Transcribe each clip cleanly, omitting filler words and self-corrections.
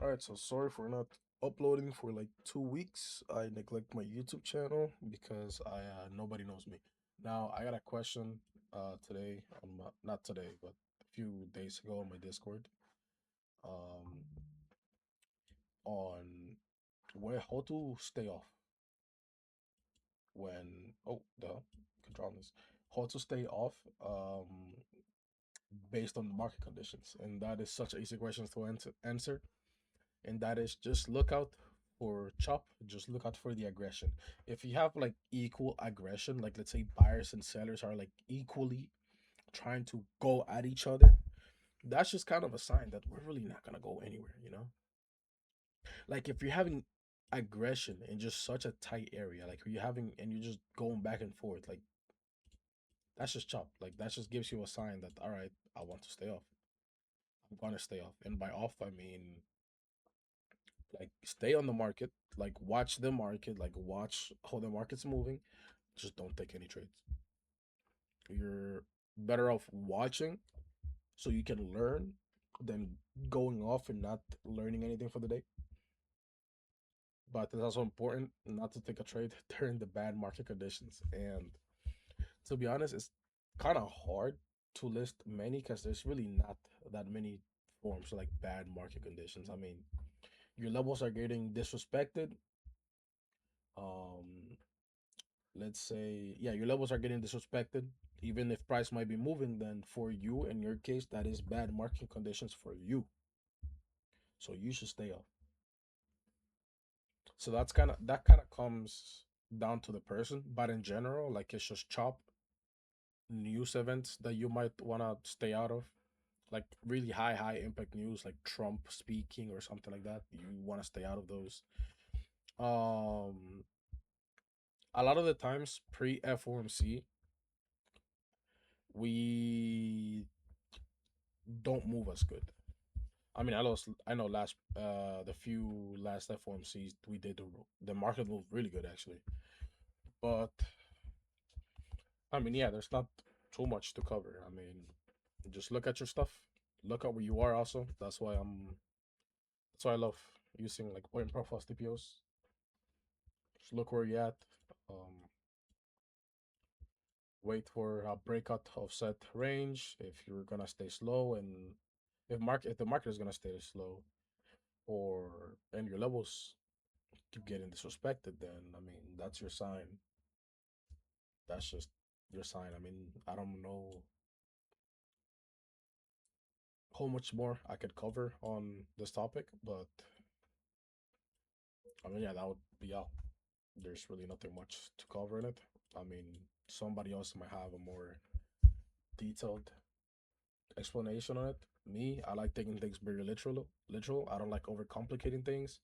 All right, so sorry for not uploading for like 2 weeks. I neglect my YouTube channel because I nobody knows me. Now I got a question today on my, not today, but a few days ago on my Discord um on where how to stay off when the control this how to stay off based on the market conditions, and that is such an easy question to answer, and that is just look out for chop, just look out for the aggression. If you have like equal aggression, like let's say buyers and sellers are like equally trying to go at each other, that's just kind of a sign that we're really not gonna go anywhere. Like if you're having aggression in just such a tight area, like you're having and you're just going back and forth, like that's just chop. Like that just gives you a sign that all right, I want to stay off. I'm gonna stay off. And by off I mean like stay on the market, like watch the market, like watch how the market's moving. Just don't take any trades. You're better off watching so you can learn than going off and not learning anything for the day. But it's also important not to take a trade during the bad market conditions. And to be honest, it's kind of hard to list many because there's really not that many forms of like bad market conditions. I mean, your levels are getting disrespected. Um, let's say, yeah, your levels are getting disrespected. Even if price might be moving, then for you, in your case, that is bad market conditions for you. So you should stay off. So that kind of comes down to the person, but in general, like it's just chop news events that you might wanna stay out of, like really high impact news, like Trump speaking or something like that. You wanna stay out of those. Um, a lot of the times pre FOMC, we don't move as good. I mean, I know the few last FOMCs we did, the market moved really good actually. But I mean, yeah, there's not too much to cover. I mean, just look at your stuff, look at where you are. Also, that's why I love using like point profiles TPOs. Just look where you're at. Um, wait for a breakout of set range if you're gonna stay slow, and if the market is gonna stay slow, or and your levels keep getting disrespected, then I mean that's your sign. That's just your sign. I mean, I don't know how much more I could cover on this topic, but I mean, yeah, that would be all. There's really nothing much to cover in it. I mean, somebody else might have a more detailed explanation on it. Me, I like taking things very literal. Literal. I don't like overcomplicating things.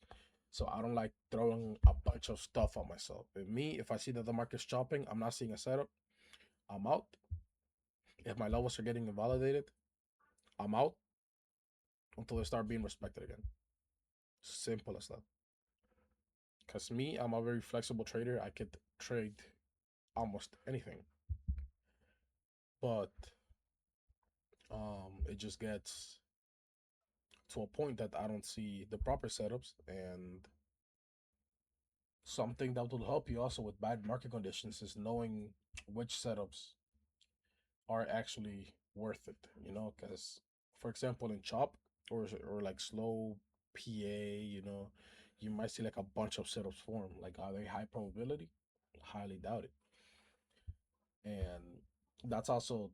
So I don't like throwing a bunch of stuff on myself. With me, if I see that the market's chopping, I'm not seeing a setup, I'm out. If my levels are getting invalidated, I'm out until they start being respected again. Simple as that. Because me, I'm a very flexible trader. I could trade almost anything. But it just gets to a point that I don't see the proper setups, and something that will help you also with bad market conditions is knowing which setups are actually worth it, because for example in chop or like slow PA, you might see like a bunch of setups form. Like, are they high probability? Highly doubt it. And that's also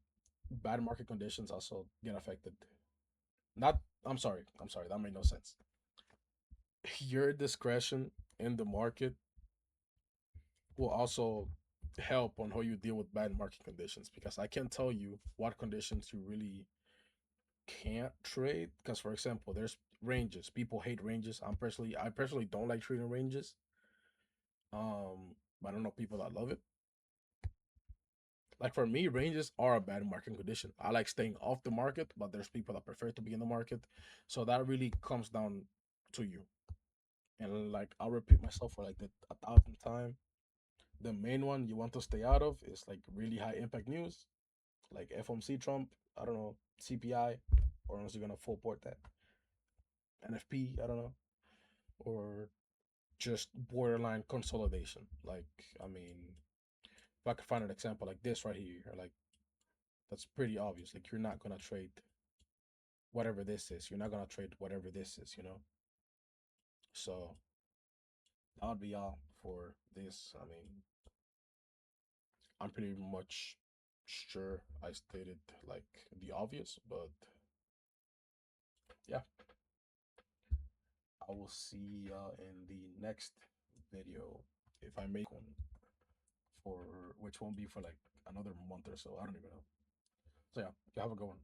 bad market conditions also get affected. Not I'm sorry, that made no sense. Your discretion in the market will also help on how you deal with bad market conditions, because I can't tell you what conditions you really can't trade. Because for example, there's ranges. People hate ranges. I personally don't like trading ranges. But I don't know people that love it. Like for me, ranges are a bad market condition. I like staying off the market, but there's people that prefer to be in the market. So that really comes down to you. And like I'll repeat myself for like the 1,000th time. The main one you want to stay out of is like really high impact news, like FOMC Trump, I don't know, CPI, or else you're gonna full port that. NFP, I don't know, or just borderline consolidation. Like, I mean, if I could find an example like this right here, like that's pretty obvious. Like, you're not gonna trade whatever this is. You're not gonna trade whatever this is, you know? So that would be all for this. I mean, I'm pretty much sure I stated like the obvious, but yeah, I will see in the next video if I make one for which won't be for like another month or so. I don't even know. So yeah, you have a good one.